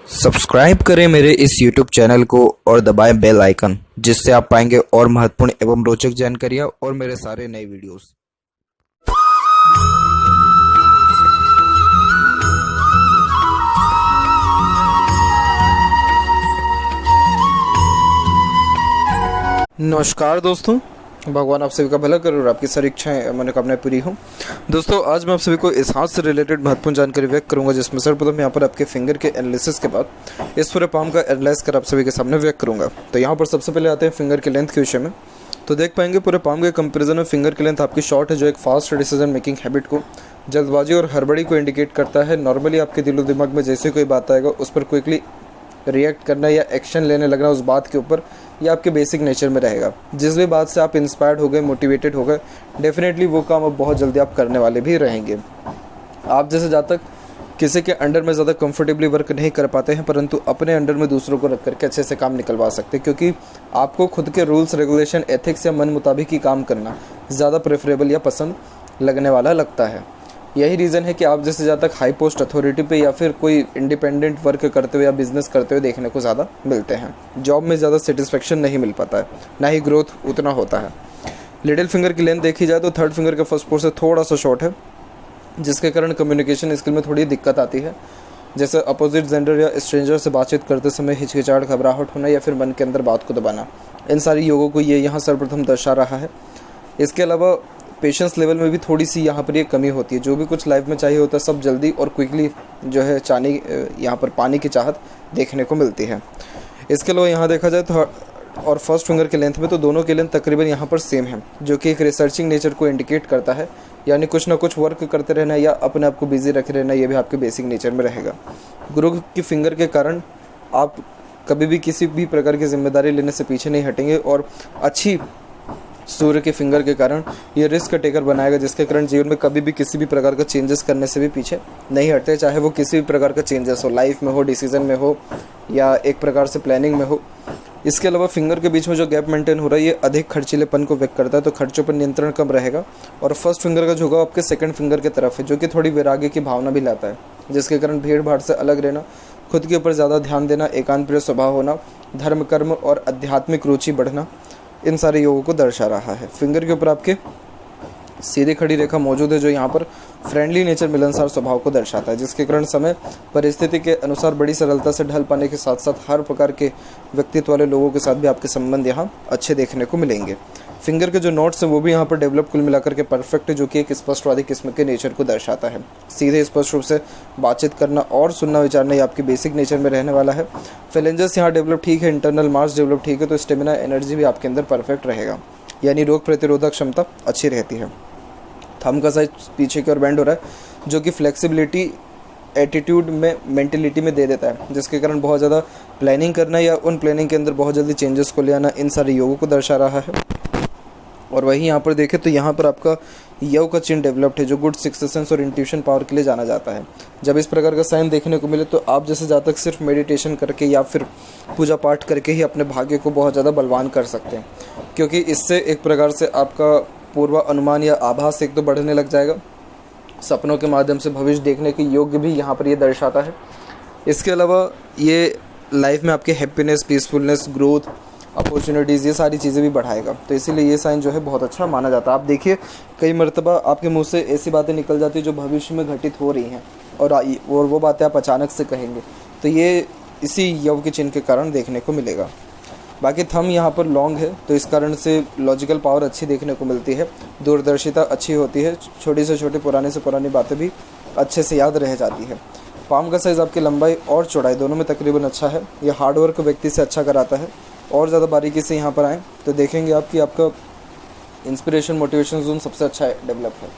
Subscribe करें मेरे इस YouTube चैनल को और दबाएं बेल आइकन, जिससे आप पाएंगे और महत्वपूर्ण एवं रोचक जानकारियाँ और मेरे सारे नए वीडियोस। नमस्कार दोस्तों, भगवान आप सभी का भला करे और आपकी सारी इच्छाएं मनोकामनाएं पूरी हों। दोस्तों, आज मैं आप सभी को इस हाथ से रिलेटेड महत्वपूर्ण जानकारी व्यक्त करूंगा, जिसमें सर्वप्रथम यहाँ पर आपके फिंगर के एनालिसिस के बाद इस पूरे पाम का एनालाइज कर आप सभी के सामने व्यक्त करूंगा। तो यहाँ पर सबसे पहले आते हैं फिंगर के लेंथ के विषय में। तो देख पाएंगे पूरे पाम के कंपेरिजन में फिंगर की लेंथ आपकी शॉर्ट है, जो एक फास्ट डिसीजन मेकिंग हैबिट को, जल्दबाजी और हड़बड़ी को इंडिकेट करता है। नॉर्मली आपके दिलो दिमाग में जैसे कोई बात आएगा उस पर क्विकली रिएक्ट करना या एक्शन लेने लगना उस बात के ऊपर, या आपके बेसिक नेचर में रहेगा। जिस भी बात से आप इंस्पायर्ड हो गए, मोटिवेटेड हो गए, डेफिनेटली वो काम अब बहुत जल्दी आप करने वाले भी रहेंगे। आप जैसे जहाँ तक किसी के अंडर में ज़्यादा कंफर्टेबली वर्क नहीं कर पाते हैं, परंतु अपने अंडर में दूसरों को रख करके अच्छे से काम निकलवा सकते हैं, क्योंकि आपको खुद के रूल्स रेगुलेशन एथिक्स या मन मुताबिक ही काम करना ज़्यादा प्रेफरेबल या पसंद लगने वाला लगता है। यही रीज़न है कि आप जैसे जहाँ तक हाई पोस्ट अथॉरिटी पे या फिर कोई इंडिपेंडेंट वर्क करते हुए या बिजनेस करते हुए देखने को ज़्यादा मिलते हैं। जॉब में ज़्यादा सेटिस्फेक्शन नहीं मिल पाता है, ना ही ग्रोथ उतना होता है। लिटिल फिंगर की लेंथ देखी जाए तो थर्ड फिंगर के फर्स्ट पोर से थोड़ा सा शॉर्ट है, जिसके कारण कम्युनिकेशन स्किल में थोड़ी दिक्कत आती है। जैसे अपोजिट जेंडर या स्ट्रेंजर से बातचीत करते समय हिचकिचाहट, घबराहट होना या फिर मन के अंदर बात को दबाना, इन सारी योगों को ये यहाँ सर्वप्रथम दर्शा रहा है। इसके अलावा पेशेंस लेवल में भी थोड़ी सी यहाँ पर ये कमी होती है। जो भी कुछ लाइफ में चाहिए होता है सब जल्दी और क्विकली जो है यहाँ पर पाने की चाहत देखने को मिलती है। इसके अलावा यहाँ देखा जाए तो और फर्स्ट फिंगर के लेंथ में तो दोनों के लेंथ तकरीबन यहाँ पर सेम है, जो कि एक रिसर्चिंग नेचर को इंडिकेट करता है। यानी कुछ ना कुछ वर्क करते रहना या अपने आप को बिजी रखे रहना, ये भी आपके बेसिक नेचर में रहेगा। गुरु की फिंगर के कारण आप कभी भी किसी भी प्रकार की जिम्मेदारी लेने से पीछे नहीं हटेंगे, और अच्छी सूर्य के फिंगर के कारण ये रिस्क टेकर बनाएगा, जिसके कारण जीवन में कभी भी किसी भी प्रकार का चेंजेस करने से भी पीछे नहीं हटते, चाहे वो किसी भी प्रकार का चेंजेस हो, लाइफ में हो, डिसीजन में हो, या एक प्रकार से प्लानिंग में हो। इसके अलावा फिंगर के बीच में जो गैप मेंटेन हो रहा है ये अधिक खर्चीलेपन को व्यक्त करता है, तो खर्चों पर नियंत्रण कम रहेगा। और फर्स्ट फिंगर का झुकाव आपके सेकंड फिंगर की तरफ है, जो कि थोड़ी वैराग्य की भावना भी लाता है, जिसके कारण भीड़ भाड़ से अलग रहना, खुद के ऊपर ज़्यादा ध्यान देना, एकांत प्रिय स्वभाव होना, धर्म कर्म और आध्यात्मिक रुचि बढ़ना, इन सारे योगों को दर्शा रहा है। फिंगर के ऊपर आपके सीधी खड़ी रेखा मौजूद है, जो यहाँ पर फ्रेंडली नेचर, मिलनसार स्वभाव को दर्शाता है, जिसके कारण समय परिस्थिति के अनुसार बड़ी सरलता से ढल पाने के साथ साथ हर प्रकार के व्यक्तित्व वाले लोगों के साथ भी आपके संबंध यहाँ अच्छे देखने को मिलेंगे। फिंगर के जो नोट्स हैं वो भी यहाँ पर डेवलप कुल मिलाकर के परफेक्ट है, जो कि एक स्पष्टवादी किस्म के नेचर को दर्शाता है। सीधे स्पष्ट रूप से बातचीत करना और सुनना विचारना ये आपके बेसिक नेचर में रहने वाला है। फेलेंजर्स यहाँ डेवलप ठीक है, इंटरनल मार्स डेवलप ठीक है, तो स्टेमिना एनर्जी भी आपके अंदर परफेक्ट रहेगा, यानी रोग प्रतिरोधक क्षमता अच्छी रहती है। थंब का साइज पीछे की ओर बेंड हो रहा है, जो कि फ्लेक्सिबिलिटी एटीट्यूड में, मेंटेलिटी में दे देता है, जिसके कारण बहुत ज़्यादा प्लानिंग करना या उन प्लानिंग के अंदर बहुत जल्दी चेंजेस को ले आना, इन सारे योगों को दर्शा रहा है। और वहीं यहाँ पर देखें तो यहाँ पर आपका यव का चिन्ह डेवलप्ड है, जो गुड सिक्स्थ सेंस और इंट्यूशन पावर के लिए जाना जाता है। जब इस प्रकार का साइन देखने को मिले तो आप जैसे जहाँ तक सिर्फ मेडिटेशन करके या फिर पूजा पाठ करके ही अपने भाग्य को बहुत ज़्यादा बलवान कर सकते हैं, क्योंकि इससे एक प्रकार से आपका पूर्व अनुमान या आभास एक तो बढ़ने लग जाएगा। सपनों के माध्यम से भविष्य देखने के योग्य भी यहाँ पर ये दर्शाता है। इसके अलावा ये लाइफ में आपके हैप्पीनेस, पीसफुलनेस, ग्रोथ, अपॉर्चुनिटीज़, ये सारी चीज़ें भी बढ़ाएगा। तो इसीलिए ये साइन जो है बहुत अच्छा माना जाता है। आप देखिए कई मर्तबा आपके मुंह से ऐसी बातें निकल जाती है जो भविष्य में घटित हो रही हैं, और वो बातें आप अचानक से कहेंगे, तो ये इसी यव के चिन्ह के कारण देखने को मिलेगा। बाकी थंब यहाँ पर लॉन्ग है, तो इस कारण से लॉजिकल पावर अच्छी देखने को मिलती है, दूरदर्शिता अच्छी होती है, छोटी से छोटी पुराने से पुरानी बातें भी अच्छे से याद रह जाती है। पाम का साइज़ आपकी लंबाई और चौड़ाई दोनों में तकरीबन अच्छा है। यह हार्डवर्क व्यक्ति से अच्छा कराता है। और ज़्यादा बारीकी से यहाँ पर आएँ तो देखेंगे आपका इंस्पिरेशन, मोटिवेशन जोन सबसे अच्छा डेवलप है।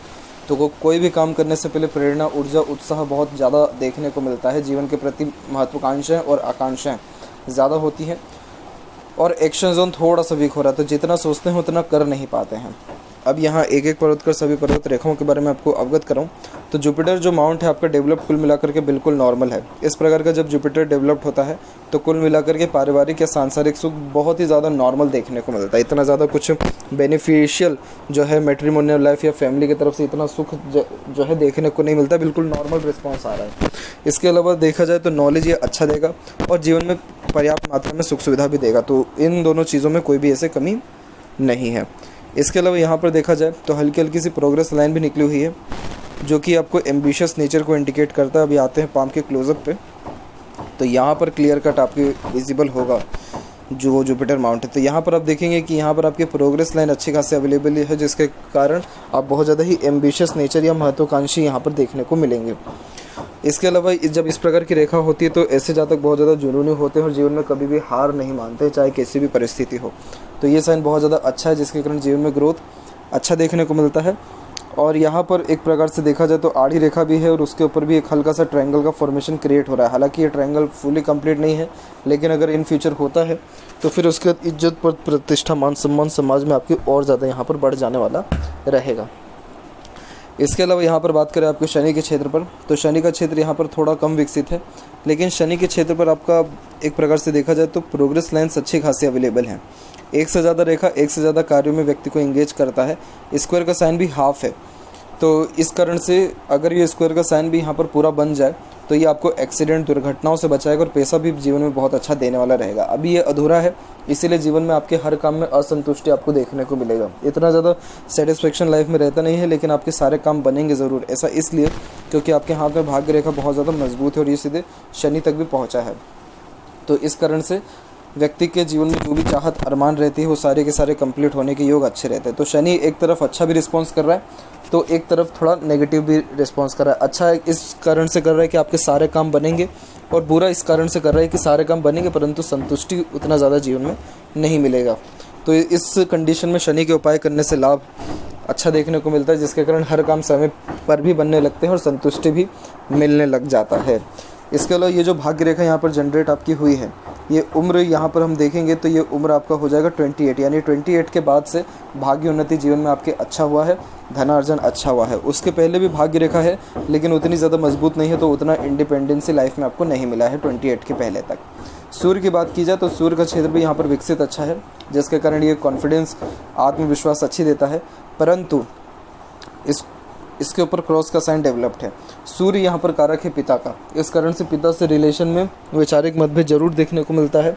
तो कोई भी काम करने से पहले प्रेरणा, ऊर्जा, उत्साह बहुत ज़्यादा देखने को मिलता है। जीवन के प्रति महत्वाकांक्षाएँ और आकांक्षाएँ ज़्यादा होती हैं, और एक्शन जोन थोड़ा सा वीक हो रहा है, तो जितना सोचते हैं उतना कर नहीं पाते हैं। अब यहाँ एक एक पर्वत कर सभी पर्वत रेखाओं के बारे में आपको अवगत कराऊँ तो जुपिटर जो माउंट है आपका डेवलप कुल मिलाकर के बिल्कुल नॉर्मल है। इस प्रकार का जब जुपिटर डेवलप्ड होता है तो कुल मिलाकर के पारिवारिक या सांसारिक सुख बहुत ही ज़्यादा नॉर्मल देखने को मिलता है। इतना ज़्यादा कुछ बेनिफिशियल जो है मैट्रिमोनियल लाइफ या फैमिली की तरफ से इतना सुख जो है देखने को नहीं मिलता, बिल्कुल नॉर्मल रिस्पॉन्स आ रहा है। इसके अलावा देखा जाए तो नॉलेज ये अच्छा देगा और जीवन में पर्याप्त मात्रा में सुख सुविधा भी देगा। तो इन दोनों चीज़ों में कोई भी ऐसे कमी नहीं है। इसके अलावा यहाँ पर देखा जाए तो हल्की हल्की सी प्रोग्रेस लाइन भी निकली हुई है जो कि आपको एम्बिशियस नेचर को इंडिकेट करता है। अभी आते हैं पाम के क्लोजअप पे, तो यहाँ पर क्लियर कट आपके विजिबल होगा जो जुपिटर माउंट है। तो यहाँ पर आप देखेंगे कि यहाँ पर आपकी प्रोग्रेस लाइन अच्छी खासी अवेलेबल है, जिसके कारण आप बहुत ज़्यादा ही एम्बिशियस नेचर या महत्वाकांक्षी यहाँ पर देखने को मिलेंगे। इसके अलावा जब इस प्रकार की रेखा होती है तो ऐसे जातक बहुत ज़्यादा जुनूनी होते हैं और जीवन में कभी भी हार नहीं मानते, चाहे कैसी भी परिस्थिति हो। तो ये साइन बहुत ज़्यादा अच्छा है, जिसके कारण जीवन में ग्रोथ अच्छा देखने को मिलता है। और यहाँ पर एक प्रकार से देखा जाए तो आड़ी रेखा भी है और उसके ऊपर भी एक हल्का सा ट्रायंगल का फॉर्मेशन क्रिएट हो रहा है। हालांकि ये ट्रायंगल फुली कंप्लीट नहीं है, लेकिन अगर इन फ्यूचर होता है तो फिर उसके बाद इज्जत पर प्रतिष्ठा मान सम्मान समाज में आपकी और ज़्यादा यहाँ पर बढ़ जाने वाला रहेगा। इसके अलावा यहाँ पर बात करें आपके शनि के क्षेत्र पर, तो शनि का क्षेत्र यहाँ पर थोड़ा कम विकसित है, लेकिन शनि के क्षेत्र पर आपका एक प्रकार से देखा जाए तो प्रोग्रेस लाइन्स अच्छी खासी अवेलेबल हैं। एक से ज़्यादा रेखा एक से ज़्यादा कार्यों में व्यक्ति को एंगेज करता है। स्क्वायर का साइन भी हाफ है, तो इस कारण से अगर ये स्क्वायर का साइन भी यहाँ पर पूरा बन जाए तो ये आपको एक्सीडेंट दुर्घटनाओं से बचाएगा और पैसा भी जीवन में बहुत अच्छा देने वाला रहेगा। अभी ये अधूरा है, इसीलिए जीवन में आपके हर काम में असंतुष्टि आपको देखने को मिलेगा। इतना ज़्यादा सेटिस्फेक्शन लाइफ में रहता नहीं है, लेकिन आपके सारे काम बनेंगे ज़रूर। ऐसा इसलिए क्योंकि आपके हाथ में भाग्य रेखा बहुत ज़्यादा मजबूत है और ये सीधे शनि तक भी पहुँचा है। तो इस कारण से व्यक्ति के जीवन में जो भी चाहत अरमान रहती है वो सारे के सारे कंप्लीट होने के योग अच्छे रहते हैं। तो शनि एक तरफ अच्छा भी रिस्पॉन्स कर रहा है तो एक तरफ थोड़ा नेगेटिव भी रिस्पॉन्स कर रहा है। अच्छा इस कारण से कर रहा है कि आपके सारे काम बनेंगे, और बुरा इस कारण से कर रहा है कि सारे काम बनेंगे परंतु संतुष्टि उतना ज़्यादा जीवन में नहीं मिलेगा। तो इस कंडीशन में शनि के उपाय करने से लाभ अच्छा देखने को मिलता है, जिसके कारण हर काम समय पर भी बनने लगते हैं और संतुष्टि भी मिलने लग जाता है। इसके अलावा ये जो भाग्य रेखा यहाँ पर जनरेट आपकी हुई है, ये उम्र यहाँ पर हम देखेंगे तो ये उम्र आपका हो जाएगा 28, यानी 28 के बाद से भाग्य उन्नति जीवन में आपके अच्छा हुआ है, धनार्जन अच्छा हुआ है। उसके पहले भी भाग्य रेखा है लेकिन उतनी ज़्यादा मजबूत नहीं है, तो उतना इंडिपेंडेंसी लाइफ में आपको नहीं मिला है 28 के पहले तक। सूर्य की बात की जाए तो सूर्य का क्षेत्र भी यहाँ पर विकसित अच्छा है, जिसके कारण ये कॉन्फिडेंस आत्मविश्वास अच्छी देता है, परंतु इसके ऊपर क्रॉस का साइन डेवलप्ड है। सूर्य यहाँ पर कारक है पिता का, इस कारण से पिता से रिलेशन में वैचारिक मतभेद जरूर देखने को मिलता है।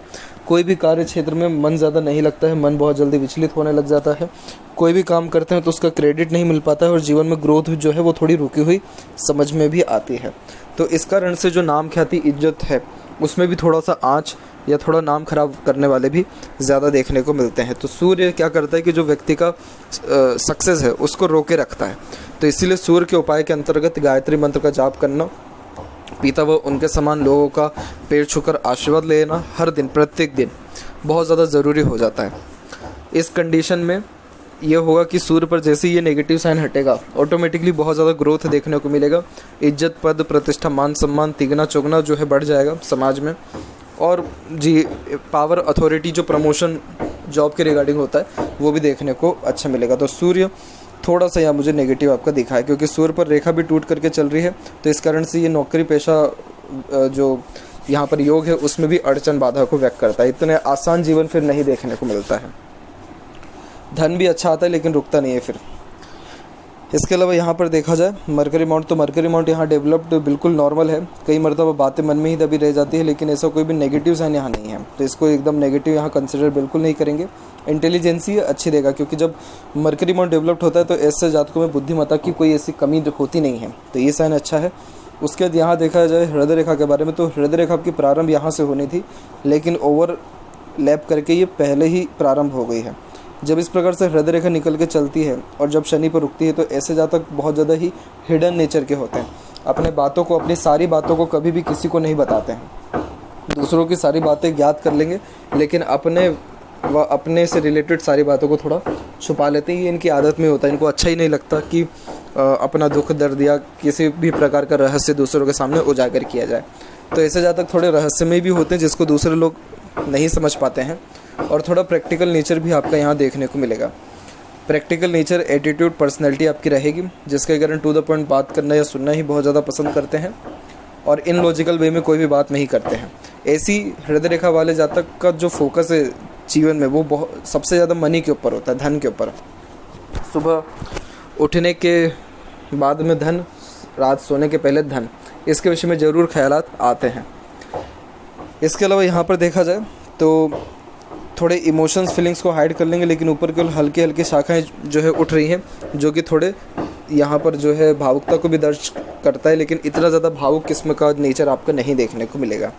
कोई भी कार्य क्षेत्र में मन ज़्यादा नहीं लगता है, मन बहुत जल्दी विचलित होने लग जाता है। कोई भी काम करते हैं तो उसका क्रेडिट नहीं मिल पाता है और जीवन में ग्रोथ जो है वो थोड़ी रुकी हुई समझ में भी आती है। तो इस कारण से जो नाम ख्याति इज्जत है उसमें भी थोड़ा सा आँच या थोड़ा नाम खराब करने वाले भी ज़्यादा देखने को मिलते हैं। तो सूर्य क्या करता है कि जो व्यक्ति का सक्सेस है उसको रोके रखता है। तो इसीलिए सूर्य के उपाय के अंतर्गत गायत्री मंत्र का जाप करना, पिता व उनके समान लोगों का पैर छूकर आशीर्वाद लेना हर दिन प्रत्येक दिन बहुत ज़्यादा ज़रूरी हो जाता है। इस कंडीशन में ये होगा कि सूर्य पर जैसे ही ये नेगेटिव साइन हटेगा ऑटोमेटिकली बहुत ज़्यादा ग्रोथ देखने को मिलेगा। इज्जत पद प्रतिष्ठा मान सम्मान तिगना चौगना जो है बढ़ जाएगा समाज में, और जी पावर अथॉरिटी जो प्रमोशन जॉब के रिगार्डिंग होता है वो भी देखने को अच्छा मिलेगा। तो सूर्य थोड़ा सा यहाँ मुझे नेगेटिव आपका दिखा है, क्योंकि सूर्य पर रेखा भी टूट करके चल रही है, तो इस कारण से ये नौकरी पेशा जो यहाँ पर योग है उसमें भी अड़चन बाधा को व्यक्त करता है। इतने आसान जीवन फिर नहीं देखने को मिलता है। धन भी अच्छा आता है लेकिन रुकता नहीं है फिर। इसके अलावा यहाँ पर देखा जाए मरकरी माउंट, तो मरकरी माउंट यहाँ डेवलप्ड बिल्कुल नॉर्मल है। कई मरतबा बातें मन में ही दबी रह जाती है, लेकिन ऐसा कोई भी नेगेटिव साइन यहाँ नहीं है, तो इसको एकदम नेगेटिव यहाँ कंसिडर बिल्कुल नहीं करेंगे। इंटेलिजेंसी अच्छी देगा, क्योंकि जब मरकरी माउंट डेवलप्ड होता है तो ऐसे जातकों में बुद्धिमत्ता की कोई ऐसी कमी होती नहीं है, तो ये साइन अच्छा है। उसके बाद यहाँ देखा जाए हृदय रेखा के बारे में, तो हृदय रेखा आपकी प्रारंभ यहाँ से होनी थी, लेकिन ओवरलैप करके ये पहले ही प्रारंभ हो गई है। जब इस प्रकार से हृदय रेखा निकल के चलती है और जब शनि पर रुकती है तो ऐसे जातक बहुत ज़्यादा ही हिडन नेचर के होते हैं। अपने बातों को, अपनी सारी बातों को कभी भी किसी को नहीं बताते हैं। दूसरों की सारी बातें ज्ञात कर लेंगे लेकिन अपने से रिलेटेड सारी बातों को थोड़ा छुपा लेते हैं। ये इनकी आदत में होता है। इनको अच्छा ही नहीं लगता कि अपना दुख दर्द या किसी भी प्रकार का रहस्य दूसरों के सामने उजागर किया जाए। तो ऐसे जातक थोड़े रहस्यमय भी होते हैं जिसको दूसरे लोग नहीं समझ पाते हैं, और थोड़ा प्रैक्टिकल नेचर भी आपका यहाँ देखने को मिलेगा। प्रैक्टिकल नेचर, एटीट्यूड, पर्सनैलिटी आपकी रहेगी, जिसके कारण टू द पॉइंट बात करना या सुनना ही बहुत ज़्यादा पसंद करते हैं और इन लॉजिकल वे में कोई भी बात नहीं करते हैं। ऐसी हृदय रेखा वाले जातक का जो फोकस है जीवन में वो बहुत सबसे ज़्यादा मनी के ऊपर होता है, धन के ऊपर। सुबह उठने के बाद में धन, रात सोने के पहले धन, इसके विषय में ज़रूर ख्यालात आते हैं। इसके अलावा यहाँ पर देखा जाए तो थोड़े इमोशंस, फीलिंग्स को हाइड कर लेंगे, लेकिन ऊपर केवल हल्की हल्की शाखाएं जो है उठ रही हैं, जो कि थोड़े यहाँ पर जो है भावुकता को भी दर्ज करता है, लेकिन इतना ज़्यादा भावुक किस्म का नेचर आपको नहीं देखने को मिलेगा।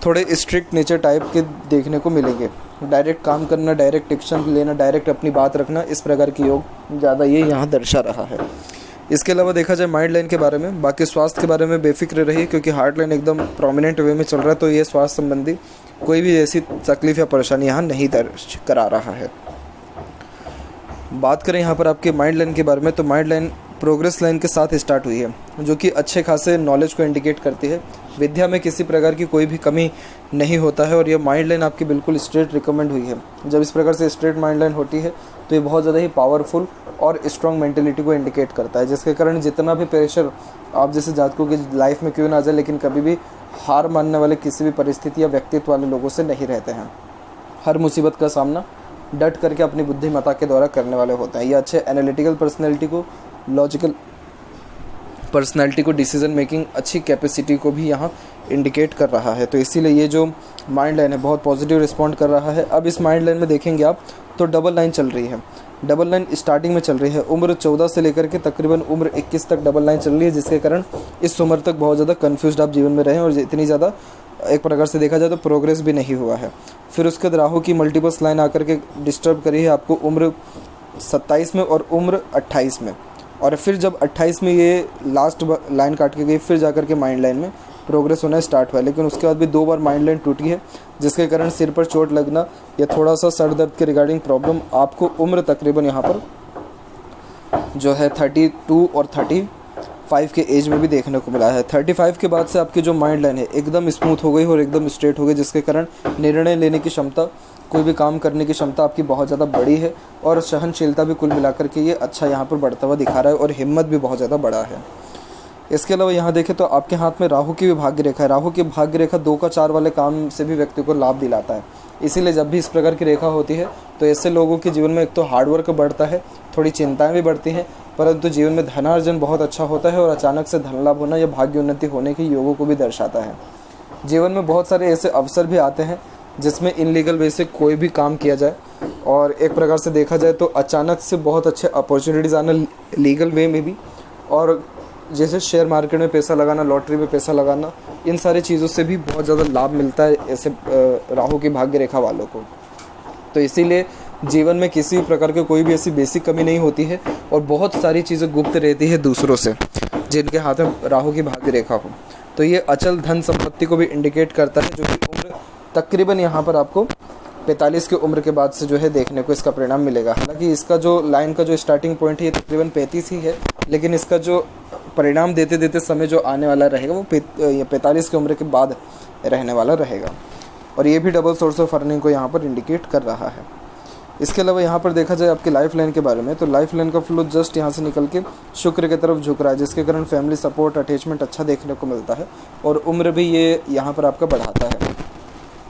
थोड़े स्ट्रिक्ट नेचर टाइप के देखने को मिलेंगे। डायरेक्ट काम करना, डायरेक्ट एक्शन लेना, डायरेक्ट अपनी बात रखना, इस प्रकार की योग ज़्यादा ये यहाँ दर्शा रहा है। इसके अलावा देखा जाए माइंड लाइन के बारे में, बाकी स्वास्थ्य के बारे में बेफिक्र रहिए, क्योंकि हार्ट लाइन एकदम प्रोमिनेंट वे में चल रहा है, तो ये स्वास्थ्य संबंधी कोई भी ऐसी तकलीफ या परेशानी यहाँ नहीं दर्ज करा रहा है। बात करें यहाँ पर आपके माइंड लाइन के बारे में, तो माइंड लाइन प्रोग्रेस लाइन के साथ स्टार्ट हुई है, जो कि अच्छे खासे नॉलेज को इंडिकेट करती है। विद्या में किसी प्रकार की कोई भी कमी नहीं होता है और यह माइंड लाइन आपकी बिल्कुल स्ट्रेट रिकमेंड हुई है। जब इस प्रकार से स्ट्रेट माइंड लाइन होती है तो ये बहुत ज़्यादा ही पावरफुल और स्ट्रॉन्ग मेंटेलिटी को इंडिकेट करता है, जिसके कारण जितना भी प्रेशर आप जैसे जातकों की लाइफ में क्यों ना आ जाए, लेकिन कभी भी हार मानने वाले किसी भी परिस्थिति या व्यक्तित्व वाले लोगों से नहीं रहते हैं। हर मुसीबत का सामना डट करके अपनी बुद्धिमत्ता के द्वारा करने वाले होते हैं। ये अच्छे एनालिटिकल पर्सनैलिटी को, लॉजिकल पर्सनैलिटी को, डिसीजन मेकिंग अच्छी कैपेसिटी को भी यहाँ इंडिकेट कर रहा है। तो इसीलिए ये जो माइंड लाइन है बहुत पॉजिटिव रिस्पॉन्ड कर रहा है। अब इस माइंड लाइन में देखेंगे आप तो डबल लाइन चल रही है। डबल लाइन स्टार्टिंग में चल रही है, उम्र 14 से लेकर के तकरीबन उम्र 21 तक डबल लाइन चल रही है, जिसके कारण इस उम्र तक बहुत ज़्यादा कन्फ्यूज्ड आप जीवन में रहें और इतनी ज़्यादा एक प्रकार से देखा जाए तो प्रोग्रेस भी नहीं हुआ है। फिर उसके बाद राहु की मल्टीपल्स लाइन आकर के डिस्टर्ब करी है आपको उम्र 27 में और उम्र 28 में, और फिर जब 28 में ये लास्ट लाइन काट के गई, फिर जाकर के माइंड लाइन में प्रोग्रेस होना स्टार्ट हुआ। लेकिन उसके बाद भी 2 बार माइंड लाइन टूटी है, जिसके कारण सिर पर चोट लगना या थोड़ा सा सर दर्द के रिगार्डिंग प्रॉब्लम आपको उम्र तकरीबन यहाँ पर जो है 32 और 35 के एज में भी देखने को मिला है। 35 के बाद से आपकी जो माइंड लाइन है एकदम स्मूथ हो गई और एकदम स्ट्रेट हो गई, जिसके कारण निर्णय लेने की क्षमता, कोई भी काम करने की क्षमता आपकी बहुत ज़्यादा बड़ी है और सहनशीलता भी कुल मिलाकर के ये अच्छा यहाँ पर बढ़ता हुआ दिखा रहा है और हिम्मत भी बहुत ज़्यादा बड़ा है। इसके अलावा यहाँ देखें तो आपके हाथ में राहु की भी भाग्य रेखा है। राहु की भाग्य रेखा 2 का 4 वाले काम से भी व्यक्ति को लाभ दिलाता है। इसीलिए जब भी इस प्रकार की रेखा होती है तो ऐसे लोगों के जीवन में एक तो हार्डवर्क बढ़ता है, थोड़ी चिंताएं भी बढ़ती हैं, परंतु जीवन में धनार्जन बहुत अच्छा होता है और अचानक से धन लाभ होना या भाग्य उन्नति होने के योगों को भी दर्शाता है। जीवन में बहुत सारे ऐसे अवसर भी आते हैं जिसमें इनलीगल वे से कोई भी काम किया जाए, और एक प्रकार से देखा जाए तो अचानक से बहुत अच्छे अपॉर्चुनिटीज़ आना लीगल वे में भी, और जैसे शेयर मार्केट में पैसा लगाना, लॉटरी में पैसा लगाना, इन सारी चीज़ों से भी बहुत ज़्यादा लाभ मिलता है ऐसे राहु की भाग्य रेखा वालों को। तो इसीलिए जीवन में किसी भी प्रकार की कोई भी ऐसी बेसिक कमी नहीं होती है और बहुत सारी चीज़ें गुप्त रहती है दूसरों से जिनके हाथ में राहु की भाग्य रेखा हो। तो ये अचल धन संपत्ति को भी इंडिकेट करता है, जो कि उम्र तकरीबन यहाँ पर आपको 45 की उम्र के बाद से जो है देखने को इसका परिणाम मिलेगा। हालांकि इसका जो लाइन का जो स्टार्टिंग पॉइंट है ये तकरीबन 35 ही है, लेकिन इसका जो परिणाम देते देते समय जो आने वाला रहेगा वो 45 की उम्र के बाद रहने वाला रहेगा, और ये भी डबल सोर्स ऑफ अर्निंग को यहाँ पर इंडिकेट कर रहा है। इसके अलावा यहाँ पर देखा जाए आपकी लाइफ लाइन के बारे में, तो लाइफ लाइन का फ्लो जस्ट यहाँ से निकल के शुक्र की तरफ झुक रहा है, जिसके कारण फैमिली सपोर्ट, अटैचमेंट अच्छा देखने को मिलता है, और उम्र भी ये यहाँ पर आपका बढ़ाता है,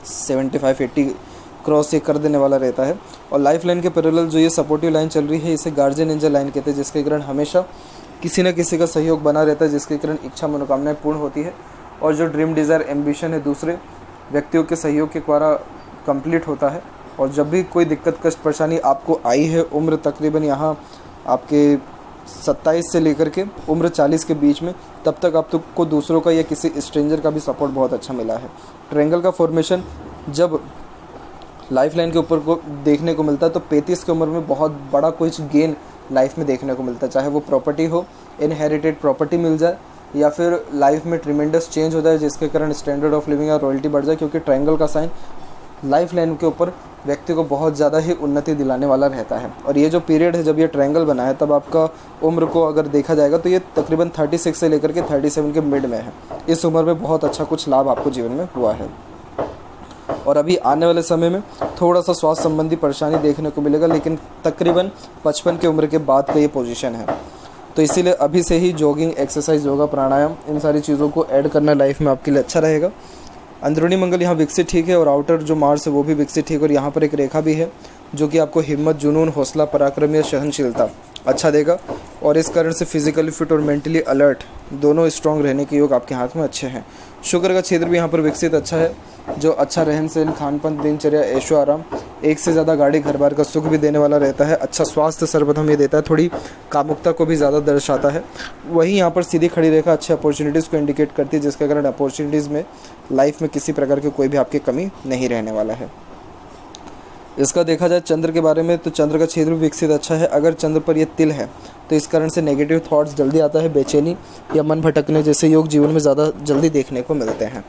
75-80 क्रॉस ये कर देने वाला रहता है। और लाइफ लाइन के पैरेलल जो ये सपोर्टिव लाइन चल रही है इसे गार्जियन एंजल लाइन कहते हैं, जिसके कारण हमेशा किसी न किसी का सहयोग बना रहता है, जिसके कारण इच्छा मनोकामनाएं पूर्ण होती है, और जो ड्रीम डिज़ायर एम्बिशन है दूसरे व्यक्तियों के सहयोग के द्वारा कंप्लीट होता है। और जब भी कोई दिक्कत कष्ट परेशानी आपको आई है उम्र तकरीबन यहाँ आपके 27 से लेकर के उम्र 40 के बीच में, तब तक आपको दूसरों का या किसी स्ट्रेंजर का भी सपोर्ट बहुत अच्छा मिला है। ट्रायंगल का फॉर्मेशन जब लाइफ लाइन के ऊपर को देखने को मिलता है तो 35 की उम्र में बहुत बड़ा कुछ गेन लाइफ में देखने को मिलता है, चाहे वो प्रॉपर्टी हो, इनहेरिटेड प्रॉपर्टी मिल जाए, या फिर लाइफ में ट्रिमेंडस चेंज हो जाए जिसके कारण स्टैंडर्ड ऑफ लिविंग या रॉयल्टी बढ़ जाए, क्योंकि ट्रायंगल का साइन लाइफ लाइन के ऊपर व्यक्ति को बहुत ज़्यादा ही उन्नति दिलाने वाला रहता है। और ये जो पीरियड है जब ये ट्रायंगल बना है तब आपका उम्र को अगर देखा जाएगा तो ये तकरीबन 36 से लेकर के 37 के मिड में है। इस उम्र में बहुत अच्छा कुछ लाभ आपको जीवन में हुआ है। और अभी आने वाले समय में थोड़ा सा स्वास्थ्य संबंधी परेशानी देखने को मिलेगा, लेकिन तकरीबन 55 की उम्र के बाद का ये पोजीशन है। तो इसीलिए अभी से ही जॉगिंग, एक्सरसाइज, योगा, प्राणायाम, इन सारी चीज़ों को ऐड करना लाइफ में आपके लिए अच्छा रहेगा। अंदरूनी मंगल यहाँ विकसित ठीक है और आउटर जो मार्स है वो भी विकसित ठीक है, और यहाँ पर एक रेखा भी है जो कि आपको हिम्मत, जुनून, हौसला, पराक्रम या सहनशीलता अच्छा देगा, और इस कारण से फिजिकली फिट और मेंटली अलर्ट दोनों स्ट्रांग रहने के योग आपके हाथ में अच्छे हैं। शुक्र का क्षेत्र भी यहाँ पर विकसित अच्छा है, जो अच्छा रहन सहन, खान पान, दिनचर्या, ऐशो आराम, एक से ज़्यादा गाड़ी, घर बार का सुख भी देने वाला रहता है। अच्छा स्वास्थ्य सर्वप्रथम ये देता है, थोड़ी कामुकता को भी ज़्यादा दर्शाता है। वहीं यहाँ पर सीधी खड़ी रेखा अच्छी अपॉर्चुनिटीज़ को इंडिकेट करती है, जिसके कारण अपॉर्चुनिटीज़ में लाइफ में किसी प्रकार की कोई भी आपकी कमी नहीं रहने वाला है। इसका देखा जाए चंद्र के बारे में, तो चंद्र का क्षेत्र भी विकसित अच्छा है। अगर चंद्र पर ये तिल है तो इस कारण से नेगेटिव थॉट्स जल्दी आता है, बेचैनी या मन भटकने जैसे योग जीवन में ज़्यादा जल्दी देखने को मिलते हैं।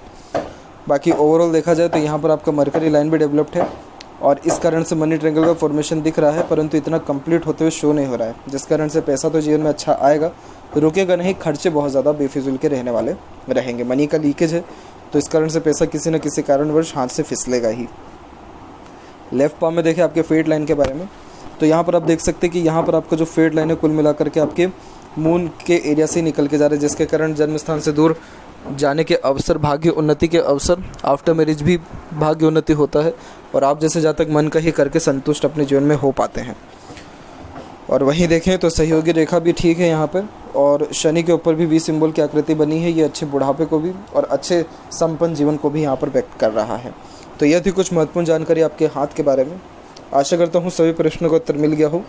बाकी ओवरऑल देखा जाए तो यहाँ पर आपका मरकरी लाइन भी डेवलप्ड है, और इस कारण से मनी ट्रायंगल का फॉर्मेशन दिख रहा है, परंतु इतना कंप्लीट होते हुए शो नहीं हो रहा है, जिस कारण से पैसा तो जीवन में अच्छा आएगा, रुकेगा नहीं, खर्चे बहुत ज़्यादा बेफिजूल के रहने वाले रहेंगे। मनी का लीकेज है, तो इस कारण से पैसा किसी न किसी कारणवश हाथ से फिसलेगा ही। लेफ्ट पाम में देखें आपके फेट लाइन के बारे में, तो यहाँ पर आप देख सकते हैं कि यहाँ पर आपका जो फेट लाइन है कुल मिलाकर के आपके मून के एरिया से निकल के जा रहे हैं, जिसके कारण जन्म स्थान से दूर जाने के अवसर, भाग्य उन्नति के अवसर, आफ्टर मैरिज भी भाग्य उन्नति होता है, और आप जैसे जहाँ तक मन का ही करके संतुष्ट अपने जीवन में हो पाते हैं। और वहीं देखें तो सहयोगी रेखा भी ठीक है यहाँ पर, और शनि के ऊपर भी वी सिंबल की आकृति बनी है, ये अच्छे बुढ़ापे को भी और अच्छे संपन्न जीवन को भी यहाँ पर व्यक्त कर रहा है। तो यह थी कुछ महत्वपूर्ण जानकारी आपके हाथ के बारे में। आशा करता हूँ सभी प्रश्नों का उत्तर मिल गया हो।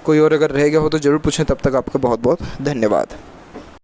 कोई और अगर रह गया हो तो ज़रूर पूछें। तब तक आपका बहुत बहुत धन्यवाद।